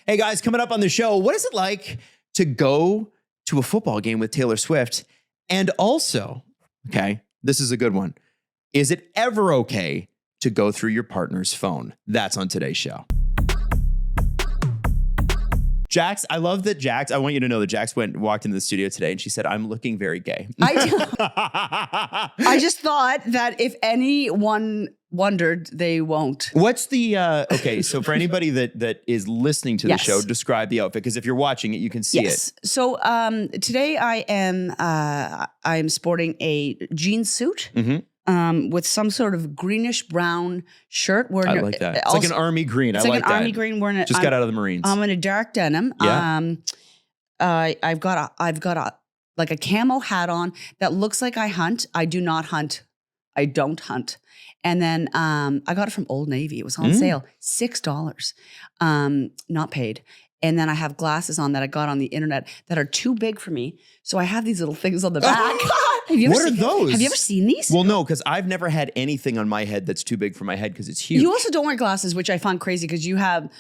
Hey guys, coming up on the show, what is it like to go to a football game with Taylor Swift? And also, okay, this is a good one. Is it ever okay to go through your partner's phone? That's on today's show. Jax, I love that Jax, I want you to know that Jax walked into the studio today and she said, I'm looking very gay. I just thought that if anyone wondered, they won't. What's the, okay, so for anybody that is listening to the show, describe the outfit, because if you're watching it, you can see it. So today I am sporting a jean suit. With some sort of greenish brown shirt. I like that. It's like an army green. It's like an army green. Just got out of the Marines. I'm in a dark denim. Yeah. I've got a like a camo hat on that looks like I hunt. I do not hunt. I don't hunt. And then I got it from Old Navy. It was on sale, $6, not paid. And then I have glasses on that I got on the internet that are too big for me. So I have these little things on the back. What are those? Have you ever seen these? Well, no, because I've never had anything on my head that's too big for my head because it's huge. You also don't wear glasses, which I find crazy because you have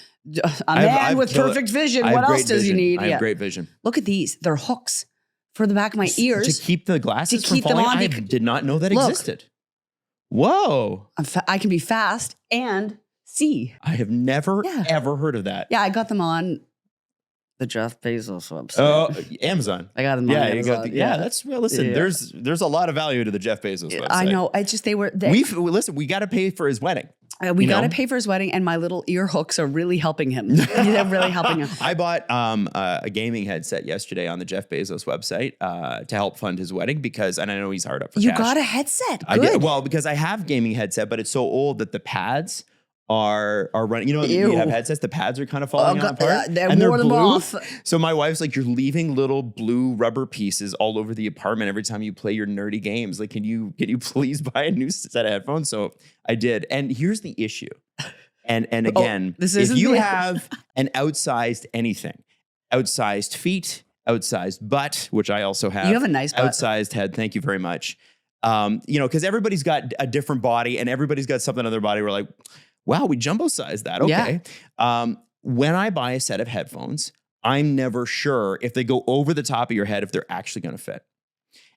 a man with perfect vision. What else does he need? I have great vision. Look at these. They're hooks for the back of my ears. To keep the glasses from falling? I did not know that existed. Whoa. I can be fast and see. I have never, ever heard of that. Yeah, I got them on the Jeff Bezos website. Oh, Amazon. I got them on Amazon. That's well. Listen, there's a lot of value to the Jeff Bezos website. I know. I just we got to pay for his wedding. We got to pay for his wedding, and my little ear hooks are really helping him. They're really helping him. I bought a gaming headset yesterday on the Jeff Bezos website to help fund his wedding because, and I know he's hard up for cash. You got a headset. Good. I did. Well, because I have gaming headset, but it's so old that the pads are running. You know, you have headsets, the pads are kind of falling apart. They're blue. Off. So my wife's like, you're leaving little blue rubber pieces all over the apartment every time you play your nerdy games. Like, can you please buy a new set of headphones? So I did. And here's the issue. And again, if you have an outsized anything, outsized feet, outsized butt, which I also have. You have a nice butt. Outsized head. Thank you very much. Because everybody's got a different body and everybody's got something on their body. We're like, wow, we jumbo sized that. Okay. Yeah. When I buy a set of headphones, I'm never sure if they go over the top of your head, if they're actually going to fit.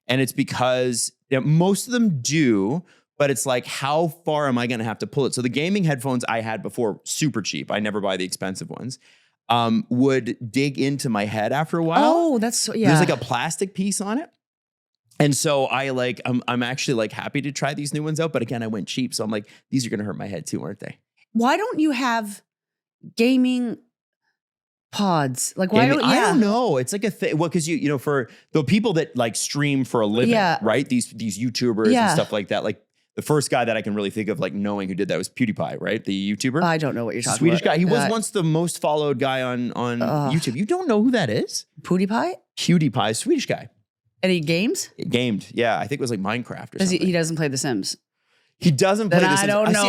And it's because most of them do, but it's like, how far am I going to have to pull it? So the gaming headphones I had before, super cheap. I never buy the expensive ones. Would dig into my head after a while. Oh, that's, There's like a plastic piece on it. And so I'm actually like happy to try these new ones out. But again, I went cheap. So I'm like, these are going to hurt my head too, aren't they? Why don't you have gaming pods? Like, why don't? I don't know. It's like a thing. Well, because you know, for the people that like stream for a living, right? These YouTubers and stuff like that. Like the first guy that I can really think of like knowing who did that was PewDiePie, right? The YouTuber. I don't know what you're talking Swedish about. guy. He was once the most followed guy on YouTube. You don't know who that is? PewDiePie? PewDiePie, Swedish guy. Any games? Gamed, yeah. I think it was like Minecraft or something. He doesn't play The Sims. He doesn't play The Sims. I don't know.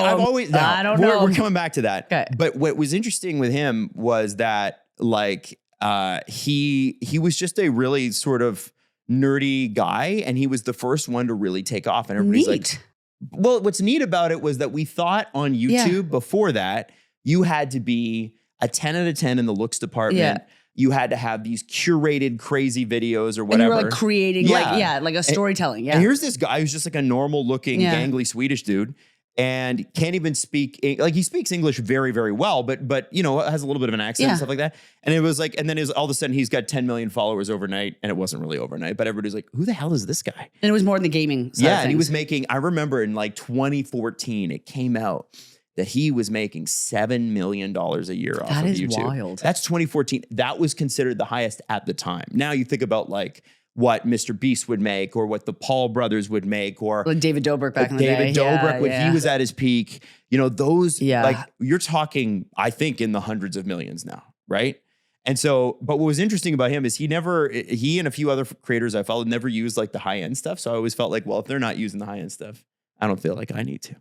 I don't know. We're coming back to that. Okay. But what was interesting with him was that like he was just a really sort of nerdy guy, and he was the first one to really take off. And everybody's like, well, what's neat about it was that we thought on YouTube before that you had to be a 10 out of 10 in the looks department. Yeah. You had to have these curated crazy videos or whatever. And you were like creating like a storytelling. And here's this guy who's just like a normal looking, gangly Swedish dude and can't even speak, like he speaks English very, very well, but you know, has a little bit of an accent and stuff like that. And it was like, and then all of a sudden he's got 10 million followers overnight, and it wasn't really overnight, but everybody's like, who the hell is this guy? And it was more than the gaming side of and things. he was making, I remember in like 2014, it came out that he was making $7 million a year off of YouTube. That is wild. That's 2014. That was considered the highest at the time. Now you think about like what Mr. Beast would make or what the Paul brothers would make or like David Dobrik back in the day. David Dobrik when he was at his peak. You know, those like you're talking, I think, in the hundreds of millions now, right? And so, but what was interesting about him is he and a few other creators I followed never used like the high end stuff. So I always felt like, well, if they're not using the high end stuff, I don't feel like I need to.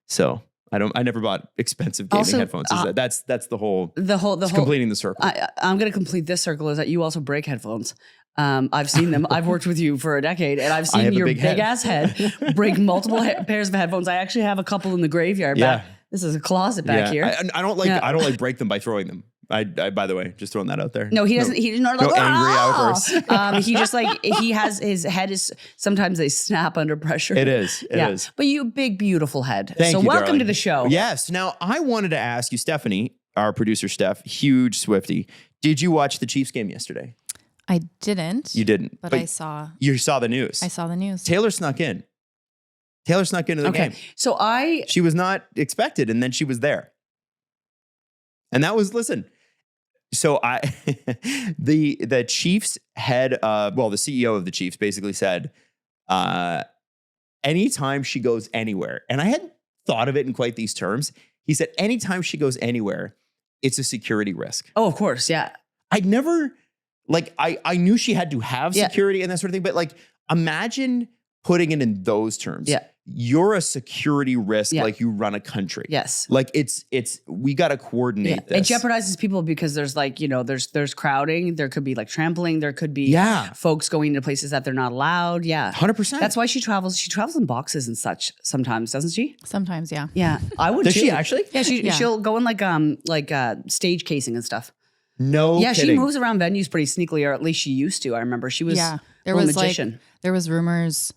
So I never bought expensive gaming headphones. That's the whole completing the circle. I'm going to complete this circle is that you also break headphones. I've seen them. I've worked with you for a decade, and I've seen your big ass head break multiple pairs of headphones. I actually have a couple in the graveyard. Yeah. This is a closet back here. I don't like break them by throwing them. By the way, just throwing that out there. No, he doesn't. He's not like no angry outbursts. He just like he has his head is sometimes they snap under pressure. It is. It is. But you big beautiful head. Thank so you, welcome darling. to the show. Yes. Now I wanted to ask you, Stephanie, our producer, Steph, huge Swiftie. Did you watch the Chiefs game yesterday? I didn't. You didn't, but I saw. You saw the news. I saw the news. Taylor snuck in. Taylor snuck into the game. So she was not expected, and then she was there. And that was, listen. So the Chiefs head, the CEO of the Chiefs basically said, anytime she goes anywhere, and I hadn't thought of it in quite these terms. He said, anytime she goes anywhere, it's a security risk. Oh, of course. Yeah. I'd never, I knew she had to have security and that sort of thing, but imagine putting it in those terms. Yeah. You're a security risk, like you run a country. Yes. We got to coordinate this. It jeopardizes people because there's there's crowding. There could be trampling. There could be folks going to places that they're not allowed. Yeah. 100%. That's why she travels. She travels in boxes and such sometimes, doesn't she? Sometimes, yeah. Yeah. I would Does too. she actually? Yeah. She'll go in stage casing and stuff. No Yeah, kidding. she moves around venues pretty sneakily, or at least she used to. I remember she was a magician. There was rumors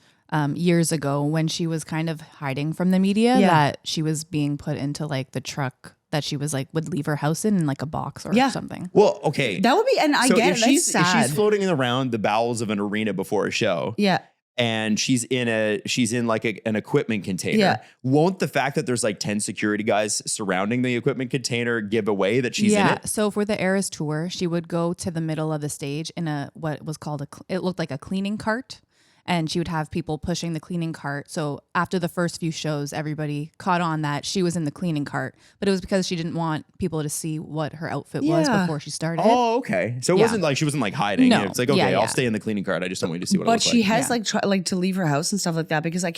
years ago when she was kind of hiding from the media that she was being put into the truck that she was would leave her house in a box or something. Well, okay. That would be, and I get it. That's sad. If she's floating around the bowels of an arena before a show. Yeah. And she's in an equipment container. Won't the fact that there's 10 security guys surrounding the equipment container give away that she's in it? So for the Eras tour, she would go to the middle of the stage in what was called it looked like a cleaning cart. And she would have people pushing the cleaning cart. So after the first few shows, everybody caught on that she was in the cleaning cart. But it was because she didn't want people to see what her outfit was before she started. Oh, okay. So it wasn't she wasn't hiding. No. It's okay, I'll stay in the cleaning cart. I just don't want you to see what it looks like. But she has to leave her house and stuff like that because I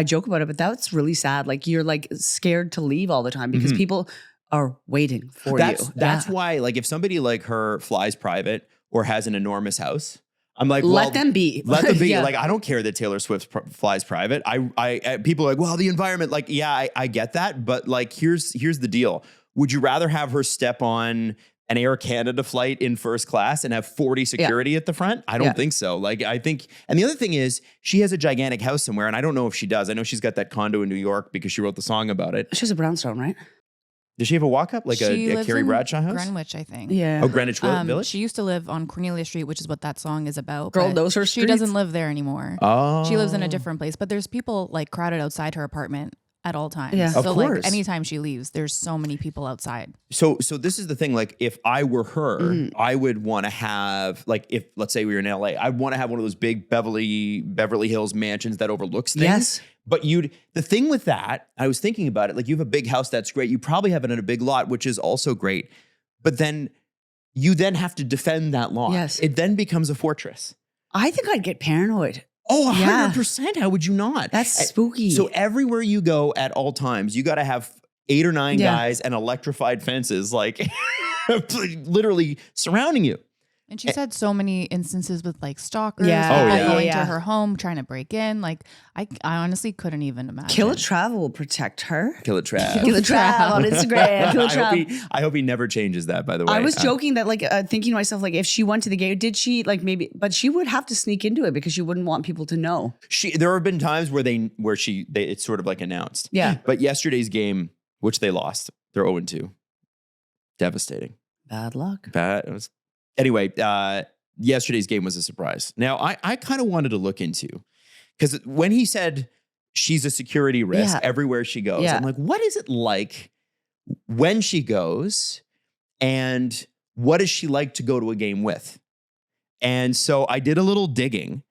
joke about it, but that's really sad. You're scared to leave all the time because people are waiting for you. That's why if somebody like her flies private or has an enormous house, I'm let them be. Let them be. I don't care that Taylor Swift flies private. I people are well, the environment. I get that, but here's the deal. Would you rather have her step on an Air Canada flight in first class and have 40 security at the front? I don't think so. I think, and the other thing is she has a gigantic house somewhere, and I don't know if she does. I know she's got that condo in New York because she wrote the song about it. She has a brownstone, right? Does she have a walk-up? A Carrie Bradshaw house? Greenwich, I think. Yeah. Oh, Greenwich Village? She used to live on Cornelia Street, which is what that song is about. Girl knows her She streets. doesn't live there anymore. Oh. She lives in a different place. But there's people crowded outside her apartment at all times. Yeah. So Of course. anytime she leaves, there's so many people outside. So this is the thing. If I were her, I would want to have if let's say we were in LA, I'd want to have one of those big Beverly Hills mansions that overlooks things. Yes. But the thing with that, I was thinking about it. You have a big house, that's great. You probably have it in a big lot, which is also great. But then you have to defend that lot. Yes. It then becomes a fortress. I think I'd get paranoid. Oh, 100%. How would you not? That's spooky. So everywhere you go at all times, you got to have 8 or 9 guys and electrified fences, literally surrounding you. And she's had so many instances with stalkers, going to her home, trying to break in. I honestly couldn't even imagine. Killer Trav will protect her. Killer Trav. Killer Trav on Instagram. Killer Trav. I hope he never changes that, by the way. I was joking that thinking to myself, if she went to the game, did she maybe, but she would have to sneak into it because she wouldn't want people to know. There have been times where it's sort of announced. Yeah. But yesterday's game, which they lost, they're 0-2. Devastating. Bad luck. Anyway, yesterday's game was a surprise. Now, I kind of wanted to look into, because when he said she's a security risk everywhere she goes, I'm like, what is it like when she goes, and what is she like to go to a game with? And so I did a little digging,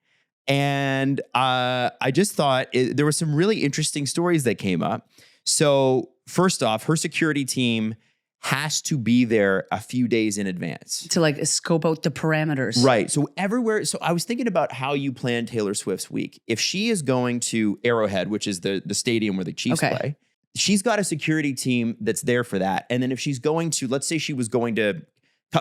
and I just thought there were some really interesting stories that came up. So first off, her security team has to be there a few days in advance to scope out the parameters. Right. So everywhere. So I was thinking about how you plan Taylor Swift's week. If she is going to Arrowhead, which is the stadium where the Chiefs play, she's got a security team that's there for that. And then if she's going to, let's say she was going to,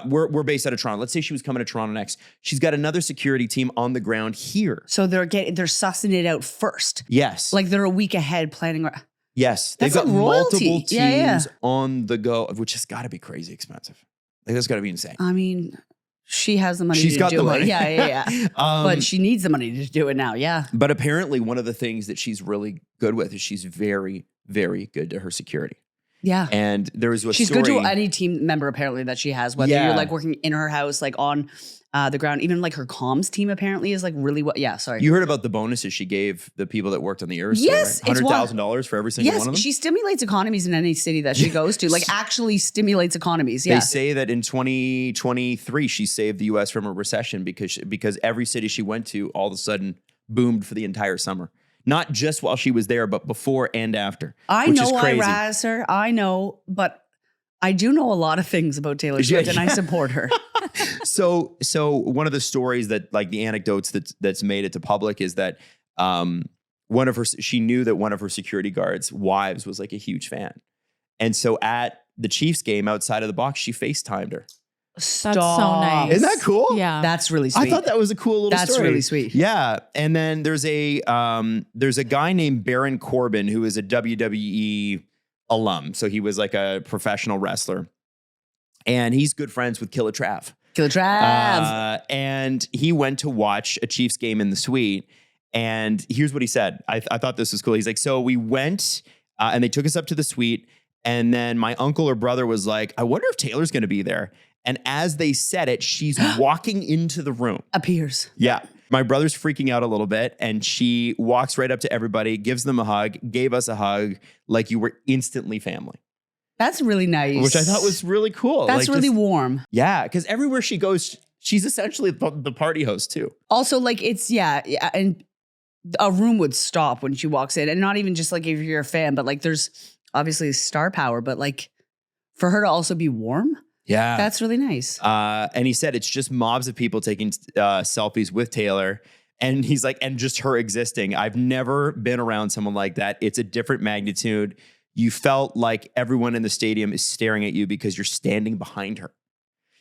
we're based out of Toronto. Let's say she was coming to Toronto next. She's got another security team on the ground here. So they're sussing it out first. Yes. They're a week ahead planning. Yes, they've That's got like royalty. multiple teams Yeah. on the go, which has got to be crazy expensive. Like that's got to be insane. I mean, she has the money She's to got do the it. money. Yeah. But she needs the money to do it now. Yeah. But apparently, one of the things that she's really good with is she's very, very good to her security. Yeah. And there was a She's story. good to any team member apparently that she has, whether Yeah. you're like working in her house, like on the ground, even like her comms team apparently is like really what. Yeah. Sorry. You heard about the bonuses she gave the people that worked on the Aerostar, Yes, right? it's $100,000 for every single one of them. Yes, she stimulates economies in any city that she goes to. Like actually stimulates economies. Yeah. They say that in 2023 she saved the U.S. from a recession because every city she went to all of a sudden boomed for the entire summer. Not just while she was there, but before and after. I which know is I crazy. razz her. I know, but I do know a lot of things about Taylor Swift and I support her. So one of the stories that like the anecdotes that's made it to public is that she knew that one of her security guards' wives was like a huge fan. And so at the Chiefs game outside of the box, she FaceTimed her. Stop. That's so nice. Isn't that cool? Yeah. That's really sweet. I thought that was a cool little That's story. really sweet. Yeah. And then there's a guy named Baron Corbin who is a WWE alum. So he was like a professional wrestler. And he's good friends with Killer Trav. Killer Trav. And he went to watch a Chiefs game in the suite. And here's what he said. I thought this was cool. He's like, so we went and they took us up to the suite. And then my uncle or brother was like, I wonder if Taylor's going to be there. And as they said it, she's walking into the room. Appears. Yeah. My brother's freaking out a little bit. And she walks right up to everybody, gives them a hug, gave us a hug, like you were instantly family. That's really nice. Which I thought was really cool. That's like really just, warm. yeah, because everywhere she goes, she's essentially the party host too. Also, like it's yeah, and a room would stop when she walks in, and not even just like if you're a fan, but like there's obviously star power, but like for her to also be warm, Yeah, that's really nice. And he said it's just mobs of people taking selfies with Taylor. And he's like, and just her existing. I've never been around someone like that. It's a different magnitude. You felt like everyone in the stadium is staring at you because you're standing behind her.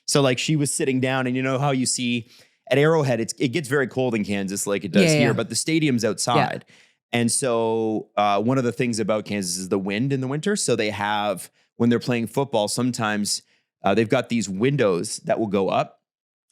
So like she was sitting down, and you know how you see at Arrowhead, it gets very cold in Kansas like it does here, but the stadium's outside. Yeah. And so one of the things about Kansas is the wind in the winter. So they have, when they're playing football, sometimes they've got these windows that will go up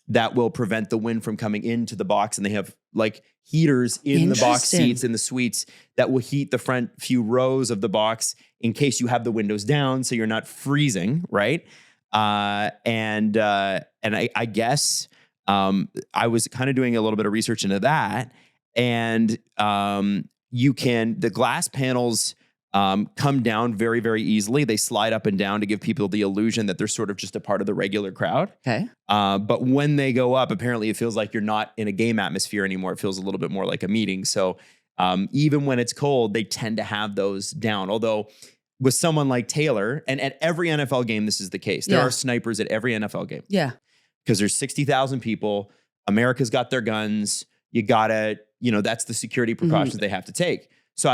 that will prevent the wind from coming into the box. And they have like heaters in the box seats in the suites that will heat the front few rows of the box in case you have the windows down so you're not freezing, right? And I guess I was kind of doing a little bit of research into that. And the glass panels come down very, very easily. They slide up and down to give people the illusion that they're sort of just a part of the regular crowd. Okay. But when they go up, apparently it feels like you're not in a game atmosphere anymore. It feels a little bit more like a meeting. So even when it's cold, they tend to have those down. Although with someone like Taylor, and at every NFL game, this is the case. There are snipers at every NFL game. Yeah. Because there's 60,000 people. America's got their guns. You gotta, that's the security precautions they have to take. So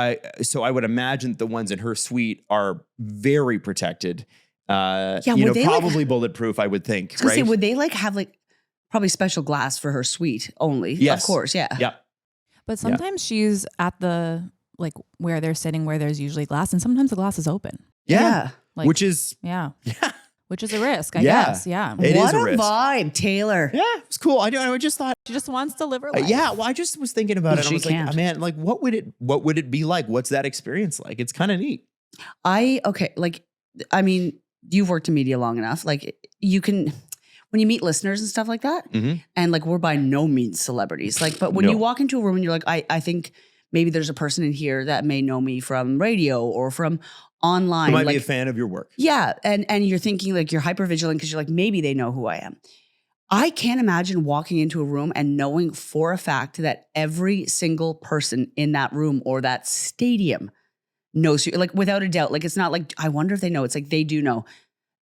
I would imagine the ones in her suite are very protected. Probably bulletproof, I would think. I was gonna say, would they like have like probably special glass for her suite only? Yes. Of course, yeah. Yeah. But sometimes she's at the like where they're sitting, where there's usually glass, and sometimes the glass is open. Yeah. Like, which is which is a risk, I guess. Yeah. It what is a risk. Vibe, Taylor. Yeah, it's cool. I just thought she just wants to live her life. I just was thinking about it. I was like, man, like what would it be like? What's that experience like? It's kind of neat. You've worked in media long enough. Like you can, when you meet listeners and stuff like that, and like we're by no means celebrities. Like, but when you walk into a room and you're like, I think maybe there's a person in here that may know me from radio or from online. Who might be a fan of your work. Yeah. And you're thinking like you're hyper vigilant because you're like, maybe they know who I am. I can't imagine walking into a room and knowing for a fact that every single person in that room or that stadium knows you, like without a doubt. Like it's not like, I wonder if they know. It's like they do know.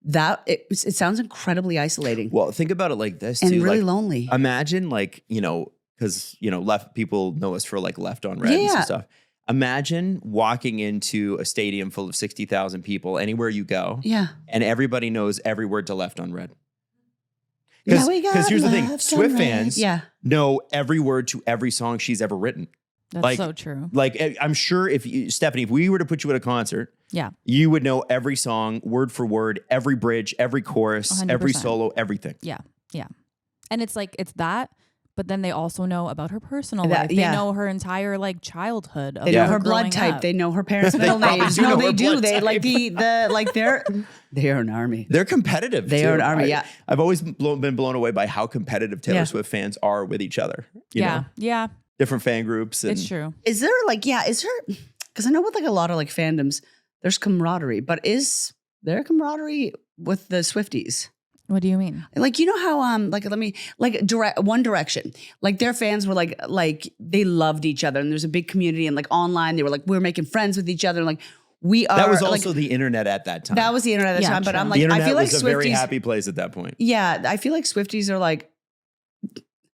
That it sounds incredibly isolating. Well, think about it like this and too. really like, lonely. Imagine like, because left people know us for like Left on Red and some stuff. Imagine walking into a stadium full of 60,000 people anywhere you go. Yeah. And everybody knows every word to Left on Red. Because here's the thing. Swift fans know every word to every song she's ever written. That's so true. Like I'm sure Stephanie, if we were to put you at a concert, you would know every song word for word, every bridge, every chorus, 100%. every solo, everything. Yeah. And it's like, it's that, but then they also know about her personal life. They know her entire like childhood. They know her blood type. Up. They know her parents' middle names. No, they do. They like they are an army. They're competitive. They are an army. Yeah. I've always been blown away by how competitive Taylor Swift fans are with each other. You know? Yeah. Different fan groups. And it's true. Is there because I know with like a lot of like fandoms, there's camaraderie, but is there camaraderie with the Swifties? What do you mean? Like, you know how One Direction, like their fans were like they loved each other, and there's a big community, and like online they were like, we're making friends with each other, and like we are. That was also the internet at that time. That was the internet at that time, but I'm like, the internet I feel like was a very happy place at that point. Yeah, I feel like Swifties are like,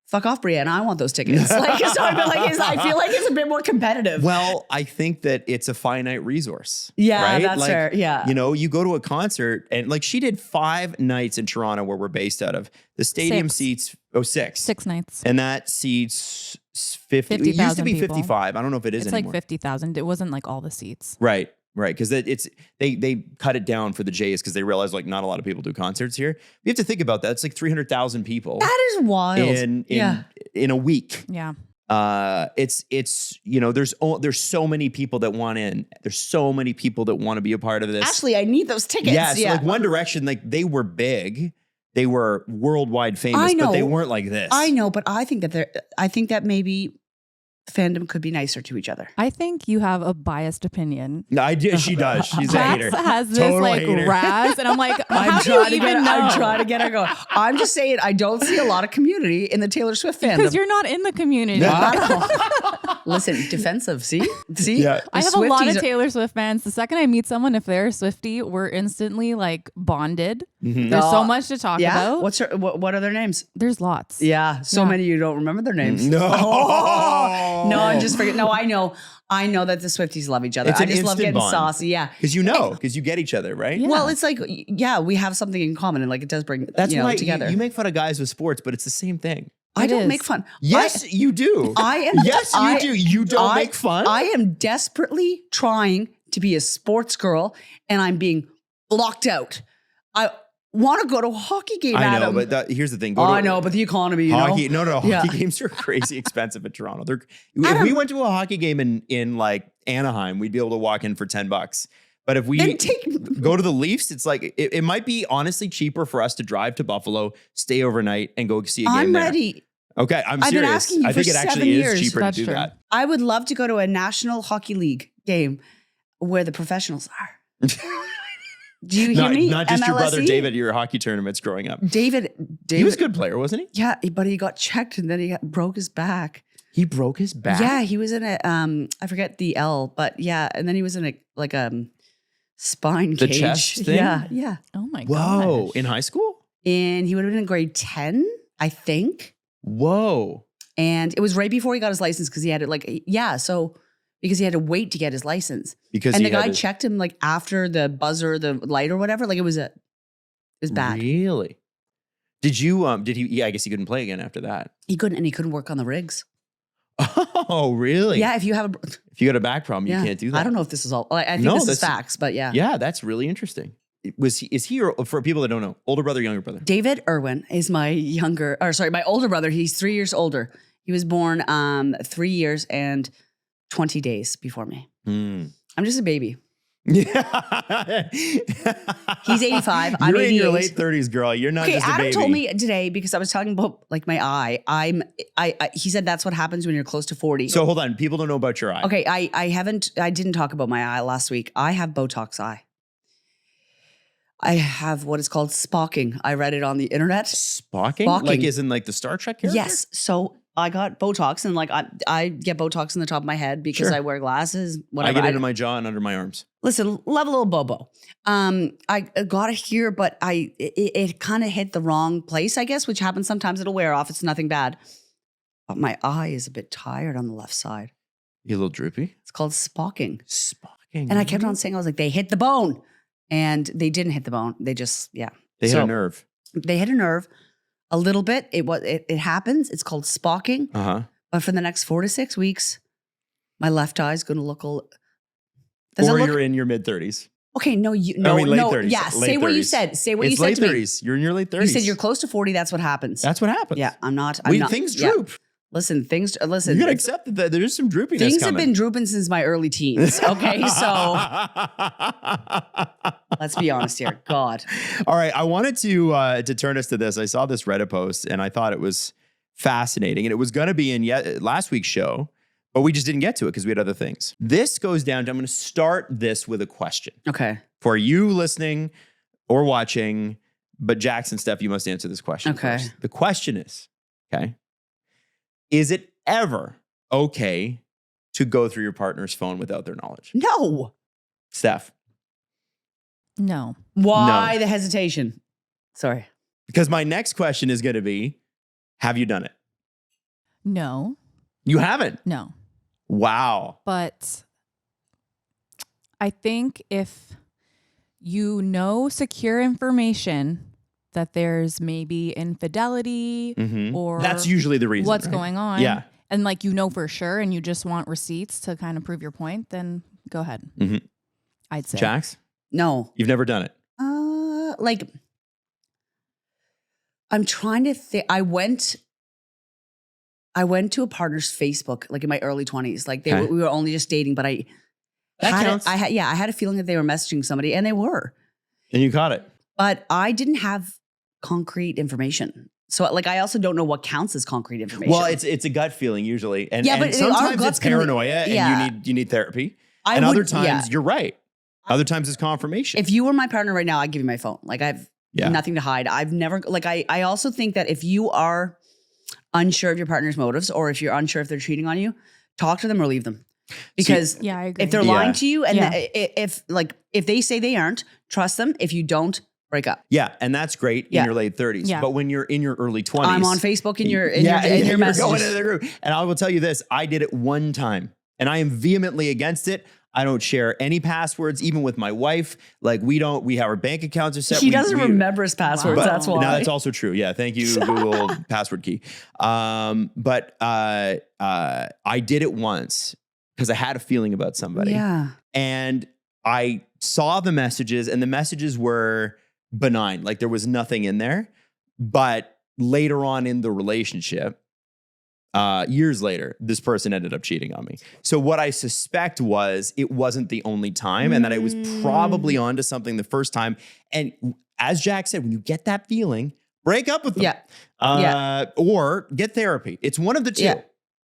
fuck off, Brianna, I want those tickets. Like, so I feel like it's a bit more competitive. Well, I think that it's a finite resource. Yeah, right? that's fair. Yeah. You know, you go to a concert and like she did 5 nights in Toronto where we're based out of. The stadium seats 6. 6 nights. And that seats 50. It used to be 55. I don't know if it is anymore. It's like 50,000. It wasn't like all the seats. Right. Because they cut it down for the Jays because they realized like not a lot of people do concerts here. You have to think about that. It's like 300,000 people. That is wild. In a week. Yeah. It's you know there's so many people that want in. There's so many people that want to be a part of this. Actually, I need those tickets. Yeah. So like One Direction, like they were big. They were worldwide famous, but they weren't like this. I know, but I think that maybe Fandom could be nicer to each other. I think you have a biased opinion. No, she does. She's a hater. Jax has this like razz, and I'm like, I'm trying to get her going. I'm just saying, I don't see a lot of community in the Taylor Swift fandom because you're not in the community. Listen, defensive. See. Yeah. I have a lot of Taylor Swift fans. The second I meet someone, if they're a Swiftie, we're instantly like bonded. Mm-hmm. There's so much to talk about. What are their names? There's lots. Yeah, so many you don't remember their names. No. No, I'm just forgetting. No, I know that the Swifties love each other. It's I just love getting saucy. Yeah. Because you get each other, right? Yeah. Well, it's like, we have something in common, and like it does bring together. You make fun of guys with sports, but it's the same thing. I don't make fun. Yes, you do. I am. Yes, you do. You don't make fun. I am desperately trying to be a sports girl, and I'm being blocked out. I want to go to a hockey game, Adam. I know, but here's the thing. I know, but the economy, hockey. No. Hockey games are crazy expensive in Toronto. If we went to a hockey game in like Anaheim, we'd be able to walk in for $10. But if we go to the Leafs, it's like it might be honestly cheaper for us to drive to Buffalo, stay overnight, and go see a game I'm there. ready. Okay, I'm I've serious. been asking you I think it actually is cheaper to do that. I would love to go to a National Hockey League game where the professionals are. Do you hear me? Not just MLSE? your brother David, your hockey tournaments growing up. David, he was a good player, wasn't he? Yeah, but he got checked and then he broke his back. He broke his back? Yeah, he was in a, I forget the L, but yeah, and then he was in a spine cage. The chest thing? Yeah. Oh my god. Whoa, in high school? And he would have been in grade 10, I think. Whoa. And it was right before he got his license because he had it because he had to wait to get his license. And the guy checked him like after the buzzer, the light or whatever. Like it was bad. Really? Did he? Yeah, I guess he couldn't play again after that. He couldn't, and he couldn't work on the rigs. Oh, really? Yeah. If you got a back problem, you can't do that. I don't know if this is all. I think this is facts, but yeah. Yeah, that's really interesting. Is he for people that don't know, older brother, younger brother? David Irwin is my older brother. He's 3 years older. He was born 3 years and 20 days before me. I'm just a baby. Yeah. He's 85. I'm 88. You're in your late 30s, girl. You're not just a baby. Adam told me today, because I was talking about like my eye. He said that's what happens when you're close to 40. So hold on. People don't know about your eye. Okay. I didn't talk about my eye last week. I have Botox eye. I have what is called spocking. I read it on the internet. Spocking? Like is in like the Star Trek character? Yes. So I got Botox, and like I get Botox in the top of my head because I wear glasses. Whatever. I get it in my jaw and under my arms. Listen, love a little Bobo. I got it here, but it kind of hit the wrong place, I guess, which happens sometimes. It'll wear off. It's nothing bad. But my eye is a bit tired on the left side. You a little droopy? It's called spocking. Spocking. And I kept on saying, I was like, they hit the bone. And they didn't hit the bone. They just, They hit a nerve. They hit a nerve a little bit. It happens. It's called spocking. Uh-huh. But for the next 4 to 6 weeks, My left eye is going to look or you're in your mid-30s. Okay, no, late 30s. Yeah, Late say what you 30s. said. Say what It's you said late to me. 30s. You're in your late 30s. You said you're close to 40. That's what happens. That's what happens. Yeah, I'm not. Things droop. Listen, You got to accept that there's some droopiness things coming. have been drooping since my early teens. Okay, so let's be honest here. God. All right, I wanted to turn us to this. I saw this Reddit post and I thought it was fascinating, and it was going to be in last week's show, but we just didn't get to it because we had other things. This goes down to, I'm going to start this with a question. Okay. For you listening or watching, but Jax and Stef, you must answer this question first. The question is, okay, is it ever okay to go through your partner's phone without their knowledge? No. Stef? No. Why the hesitation? Sorry. Because my next question is going to be, have you done it? No. You haven't? No. Wow. But I think if you know secure information that there's maybe infidelity or that's usually the reason. What's right? going on. Yeah. And like, you know, for sure, and you just want receipts to kind of prove your point, then go ahead. I'd say. Jax? No. You've never done it? Like, I'm trying to think. I went to a partner's Facebook, like in my early 20s. Like we were only just dating, but I had a feeling that they were messaging somebody, and they were. And you caught it. But I didn't have concrete information. So like, I also don't know what counts as concrete information. Well, it's a gut feeling usually. And, Yeah, but and sometimes our it's paranoia and you need therapy. And other times you're right. Other times it's confirmation. If you were my partner right now, I'd give you my phone. Like, I've nothing to hide. I've never, like, I also think that if you are unsure of your partner's motives, or if you're unsure if they're cheating on you, talk to them or leave them. Because I agree. if they're lying to you, and if they say they aren't, trust them. If you don't, break up. Yeah, and that's great in your late 30s. Yeah. But when you're in your early 20s. I'm on Facebook in your you're messages. going into the group. And I will tell you this, I did it one time and I am vehemently against it. I don't share any passwords, even with my wife. Like we have our bank accounts are set. He doesn't remember his passwords. But, that's why. No, that's also true. Yeah. Thank you, Google password key. But I did it once because I had a feeling about somebody. Yeah. And I saw the messages, and the messages were benign. Like there was nothing in there. But later on in the relationship, years later, this person ended up cheating on me. So what I suspect was it wasn't the only time, and that I was probably onto something the first time. And as Jack said, when you get that feeling, break up with them. Or get therapy. It's one of the two.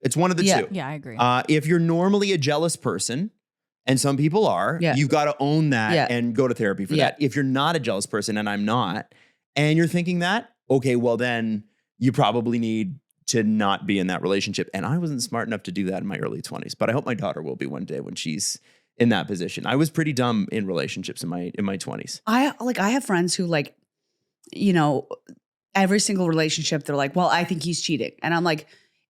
It's one of the two. Yeah, I agree. If you're normally a jealous person, and some people are, you've got to own that and go to therapy for that. If you're not a jealous person, and I'm not, and you're thinking that, okay, well then you probably need to not be in that relationship. And I wasn't smart enough to do that in my early 20s, but I hope my daughter will be one day when she's in that position. I was pretty dumb in relationships in my 20s. I have friends who, like, you know, every single relationship, they're like, well, I think he's cheating. And I'm like,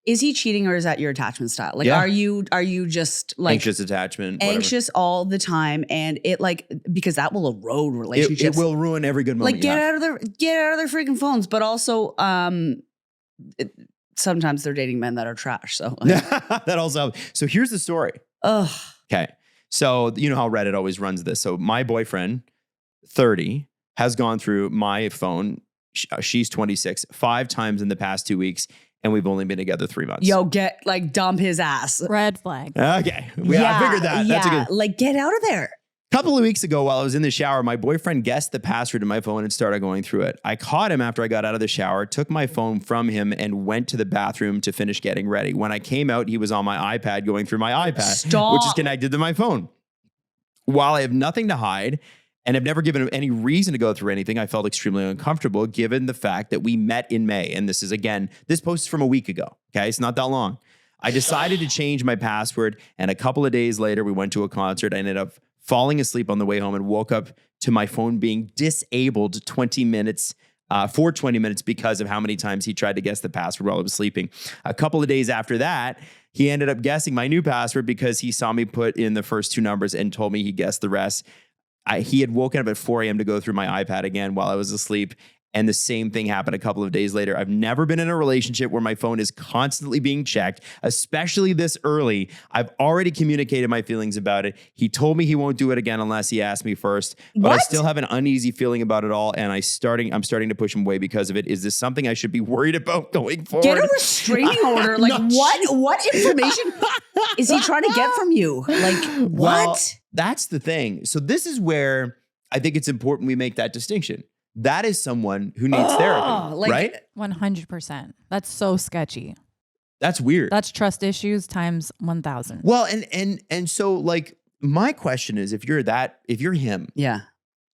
is he cheating, or is that your attachment style? Like, are you just like anxious attachment, anxious all the time? And it, like, because that will erode relationships. It will ruin every good moment. Like, get out of their freaking phones. But also, sometimes they're dating men that are trash. So that also. So here's the story. Ugh. Okay. So you know how Reddit always runs this. So my boyfriend, 30, has gone through my phone. She's 26, 5 times in the past 2 weeks. And we've only been together 3 months. Yo, dump his ass. Red flag. Okay. I figured that. That's a good. Like, get out of there. A couple of weeks ago, while I was in the shower, my boyfriend guessed the password to my phone and started going through it. I caught him after I got out of the shower, took my phone from him, and went to the bathroom to finish getting ready. When I came out, he was on my iPad going through my iPad, which is connected to my phone. While I have nothing to hide and have never given him any reason to go through anything, I felt extremely uncomfortable given the fact that we met in May. And this post is from a week ago. Okay. It's not that long. I decided to change my password. And a couple of days later, we went to a concert. I ended up falling asleep on the way home and woke up to my phone being disabled 20 minutes because of how many times he tried to guess the password while I was sleeping. A couple of days after that, he ended up guessing my new password because he saw me put in the first 2 numbers and told me he guessed the rest. He had woken up at 4 a.m. to go through my iPad again while I was asleep. And the same thing happened a couple of days later. I've never been in a relationship where my phone is constantly being checked, especially this early. I've already communicated my feelings about it. He told me he won't do it again unless he asks me first. But I still have an uneasy feeling about it all. And I'm starting to push him away because of it. Is this something I should be worried about going forward? Get a restraining order. Like what information is he trying to get from you? Like what? Well, that's the thing. So this is where I think it's important we make that distinction. That is someone who needs therapy, right? 100%. That's so sketchy. That's weird. That's trust issues times 1,000. Well, and so like my question is, if you're him, yeah,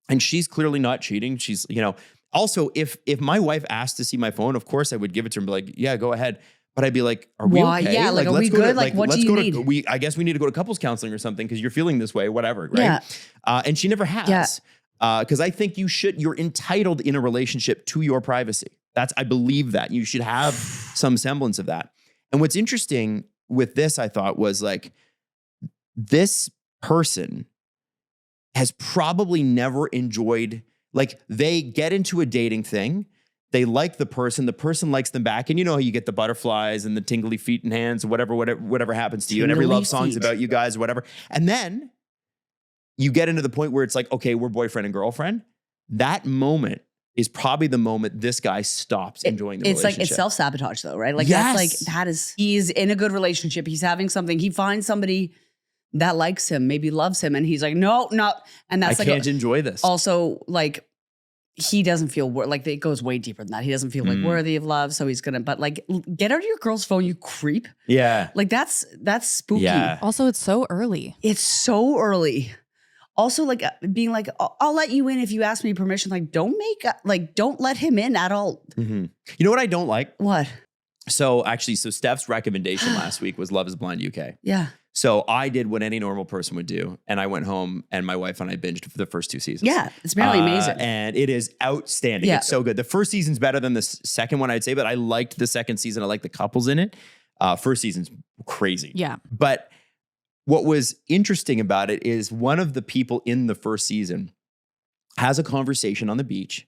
and she's clearly not cheating, she's, also if my wife asked to see my phone, of course I would give it to her and be like, yeah, go ahead. But I'd be like, are we okay? Yeah, like are we good? Like what do you need? I guess we need to go to couples counseling or something because you're feeling this way, whatever, right? Yeah. And she never has. Yeah. Because I think you're entitled in a relationship to your privacy. I believe that. You should have some semblance of that. And what's interesting with this, I thought, was like, this person has probably never enjoyed, like, they get into a dating thing, they like the person likes them back, and how you get the butterflies and the tingly feet and hands, whatever happens to you, and every love song's about you guys, or whatever. And then you get into the point where it's like, okay, we're boyfriend and girlfriend. That moment is probably the moment this guy stops enjoying the relationship. It's self-sabotage though, right? Like yes. He's in a good relationship. He's having something. He finds somebody that likes him, maybe loves him. And he's like, no. And that's I can't enjoy this. Also, like, he doesn't feel like it goes way deeper than that. He doesn't feel like worthy of love. So he's but like, get out of your girl's phone, you creep. Yeah. Like that's spooky. Yeah. Also, it's so early. It's so early. Also, like being like, I'll let you in if you ask me permission. Like, don't let him in at all. Mm-hmm. You know what I don't like? What? So Steph's recommendation last week was Love is Blind UK. Yeah. So I did what any normal person would do. And I went home and my wife and I binged for the first 2 seasons. Yeah. It's really amazing. And it is outstanding. Yeah. It's so good. The first season's better than the second one, I'd say, but I liked the second season. I liked the couples in it. First season's crazy. Yeah. But what was interesting about it is one of the people in the first season has a conversation on the beach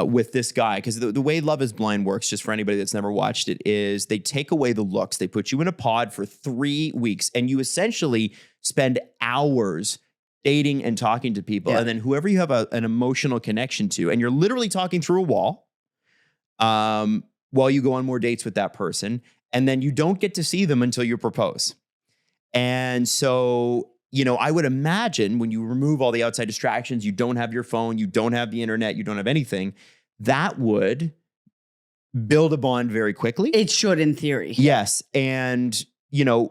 with this guy. Because the way Love is Blind works, just for anybody that's never watched it, is they take away the looks. They put you in a pod for 3 weeks and you essentially spend hours dating and talking to people. Yeah. And then whoever you have an emotional connection to, and you're literally talking through a wall while you go on more dates with that person. And then you don't get to see them until you propose. And so, I would imagine when you remove all the outside distractions, you don't have your phone, you don't have the internet, you don't have anything, that would build a bond very quickly. It should, in theory. Yes. And,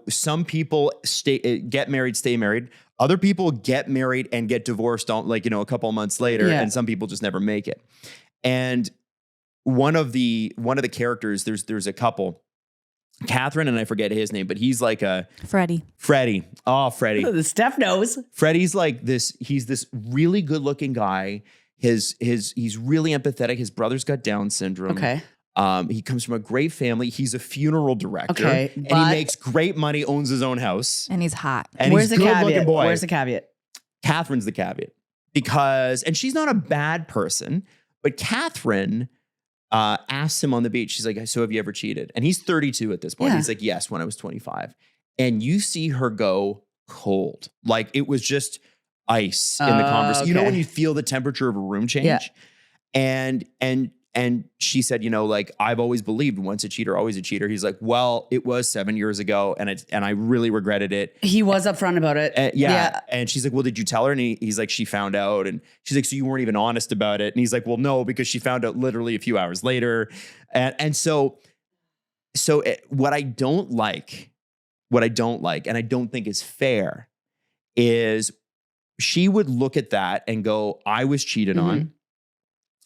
some people get married, stay married. Other people get married and get divorced, a couple of months later. Yeah. And some people just never make it. And one of the characters, there's a couple, Catherine, and I forget his name, but he's like a Freddie. Oh, Freddie. The Steph knows. Freddie's like this. He's this really good looking guy. He's really empathetic. His brother's got Down syndrome. Okay. He comes from a great family. He's a funeral director. Okay. And he makes great money, owns his own house. And he's hot. And Where's he's the a good caveat? looking boy. Where's the caveat? Catherine's the caveat. And she's not a bad person, but Catherine asks him on the beach, she's like, so have you ever cheated? And he's 32 at this point. Yeah. He's like, yes, when I was 25. And you see her go cold. Like it was just ice in the conversation. Okay. You know when you feel the temperature of a room change? Yeah. And she said, I've always believed once a cheater, always a cheater. He's like, well, it was 7 years ago and I really regretted it. He was upfront about it. Yeah. And she's like, well, did you tell her? And he's like, she found out. And she's like, so you weren't even honest about it? And he's like, well, no, because she found out literally a few hours later. And so what I don't like, and I don't think is fair, is she would look at that and go, I was cheated on.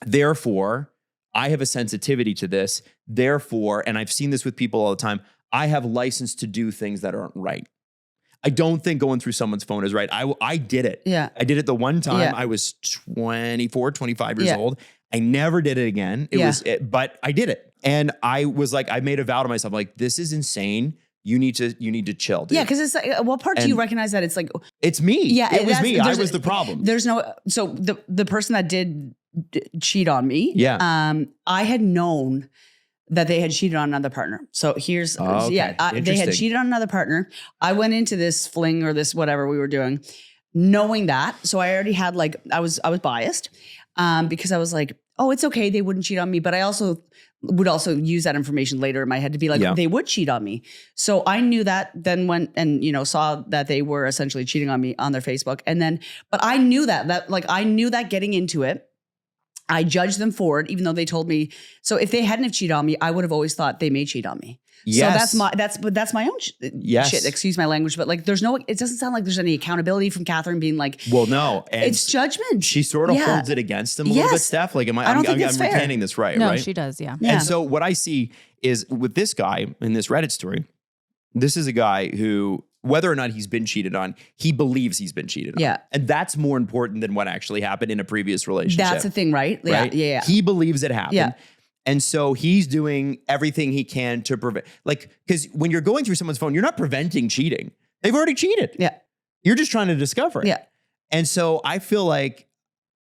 Therefore, I have a sensitivity to this. Therefore, and I've seen this with people all the time, I have license to do things that aren't right. I don't think going through someone's phone is right. I did it. Yeah. I did it the one time. Yeah. I was 24, 25 years old. I never did it again. But I did it. And I was like, I made a vow to myself, like, this is insane. You need to chill, dude. Yeah, because it's like, what part do you recognize that it's like... It's me. Yeah. It was me. I was the problem. So the person that did cheat on me. Yeah. I had known that they had cheated on another partner. So here's, they had Interesting. cheated on another partner. I went into this fling or this whatever we were doing, knowing that. So I already had like, I was biased because I was like, oh, it's okay. They wouldn't cheat on me. But I also would also use that information later in my head to be like, they would cheat on me. So I knew that, then went and, saw that they were essentially cheating on me on their Facebook. And then, but I knew I knew that getting into it, I judged them for it, even though they told me. So if they hadn't have cheated on me, I would have always thought they may cheat on me. Yes. So that's my own shit. Excuse my language, but like, it doesn't sound like there's any accountability from Catherine being like, well, no, and it's judgment. She sort of holds it against them a little bit, Steph. Like, I'm retaining this right? No, right? she does. Yeah. And so what I see is with this guy in this Reddit story, this is a guy who, whether or not he's been cheated on, he believes he's been cheated on. Yeah. And that's more important than what actually happened in a previous relationship. That's the thing, right? Yeah. He believes it happened. Yeah. And so he's doing everything he can to prevent, like, because when you're going through someone's phone, you're not preventing cheating. They've already cheated. Yeah. You're just trying to discover it. Yeah. And so I feel like,